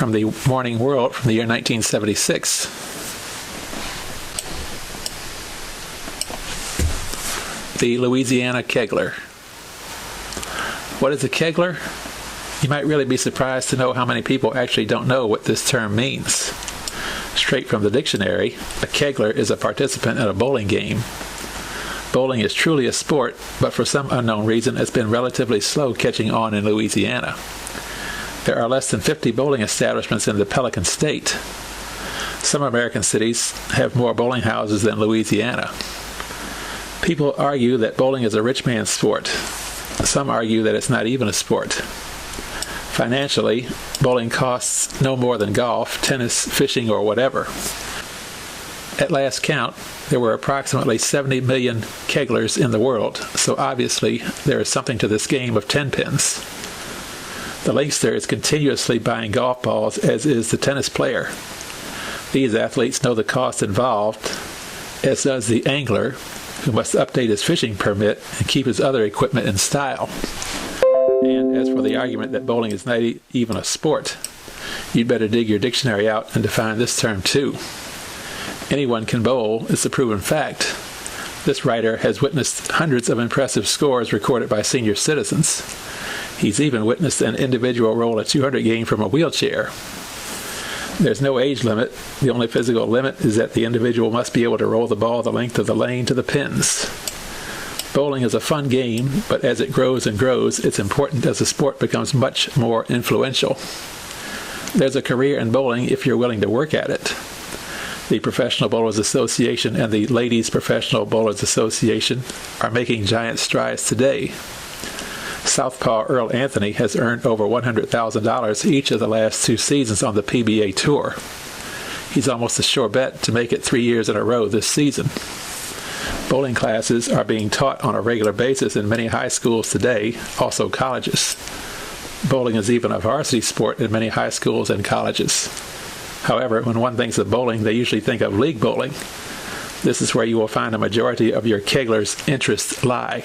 from the Morning World from the year 1976. The Louisiana Kegler. What is a Kegler? You might really be surprised to know how many people actually don't know what this term means. Straight from the dictionary, a Kegler is a participant in a bowling game. Bowling is truly a sport, but for some unknown reason it's been relatively slow catching on in Louisiana. There are less than 50 bowling establishments in the Pelican State. Some American cities have more bowling houses than Louisiana. People argue that bowling is a rich man's sport. Some argue that it's not even a sport. Financially, bowling costs no more than golf, tennis, fishing, or whatever. At last count, there were approximately 70 million Keglers in the world, so obviously there is something to this game of 10 pins. The linkster is continuously buying golf balls, as is the tennis player. These athletes know the cost involved, as does the angler, who must update his fishing permit and keep his other equipment in style. And as for the argument that bowling is not even a sport, you'd better dig your dictionary out and define this term too. Anyone can bowl is a proven fact. This writer has witnessed hundreds of impressive scores recorded by senior citizens. He's even witnessed an individual roll a 200 game from a wheelchair. There's no age limit. The only physical limit is that the individual must be able to roll the ball the length of the lane to the pins. Bowling is a fun game, but as it grows and grows, its importance as a sport becomes much more influential. There's a career in bowling if you're willing to work at it. The Professional Bowlers Association and the Ladies Professional Bowlers Association are making giant strides today. Southpaw Earl Anthony has earned over $100,000 each of the last 2 seasons on the PBA Tour. He's almost a sure bet to make it 3 years in a row this season. Bowling classes are being taught on a regular basis in many high schools today, also colleges. Bowling is even a varsity sport in many high schools and colleges. However, when one thinks of bowling, they usually think of league bowling. This is where you will find a majority of your Kegler's interests lie.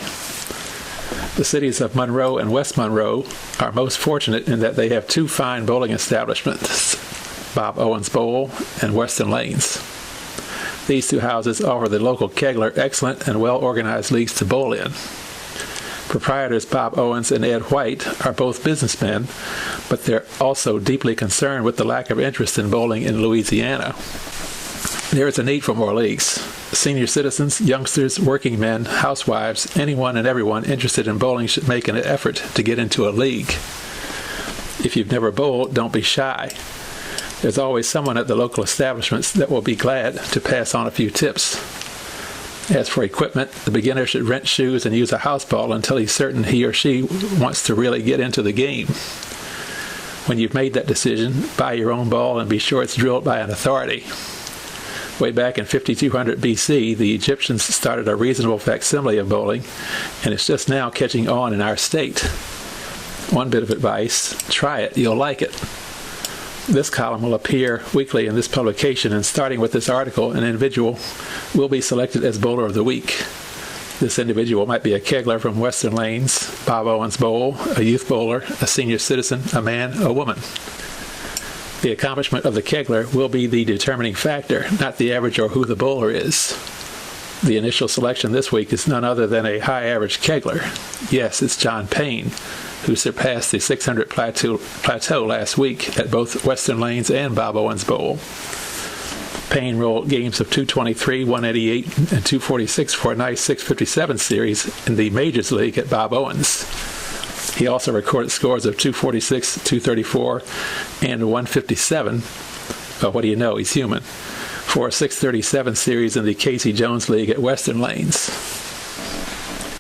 The cities of Monroe and West Monroe are most fortunate in that they have 2 fine bowling establishments, Bob Owens Bowl and Western Lanes. These 2 houses offer the local Kegler excellent and well-organized leagues to bowl in. Proprietors Bob Owens and Ed White are both businessmen, but they're also deeply concerned with the lack of interest in bowling in Louisiana. There is a need for more leagues. Senior citizens, youngsters, working men, housewives, anyone and everyone interested in bowling should make an effort to get into a league. If you've never bowled, don't be shy. There's always someone at the local establishments that will be glad to pass on a few tips. As for equipment, the beginner should rent shoes and use a house ball until he's certain he or she wants to really get into the game. When you've made that decision, buy your own ball and be sure it's drilled by an authority. Way back in 5200 BC, the Egyptians started a reasonable facsimile of bowling, and it's just now catching on in our state. One bit of advice, try it, you'll like it. This column will appear weekly in this publication, and starting with this article, an individual will be selected as Bowler of the Week. This individual might be a Kegler from Western Lanes, Bob Owens Bowl, a youth bowler, a senior citizen, a man, a woman. The accomplishment of the Kegler will be the determining factor, not the average or who the bowler is. The initial selection this week is none other than a high-average Kegler. Yes, it's John Payne, who surpassed the 600 plateau last week at both Western Lanes and Bob Owens Bowl. Payne rolled games of 223, 188, and 246 for a nice 657 series in the Majors League at Bob Owens. He also recorded scores of 246, 234, and 157. Well, what do you know? He's human. For a 637 series in the Casey Jones League at Western Lanes.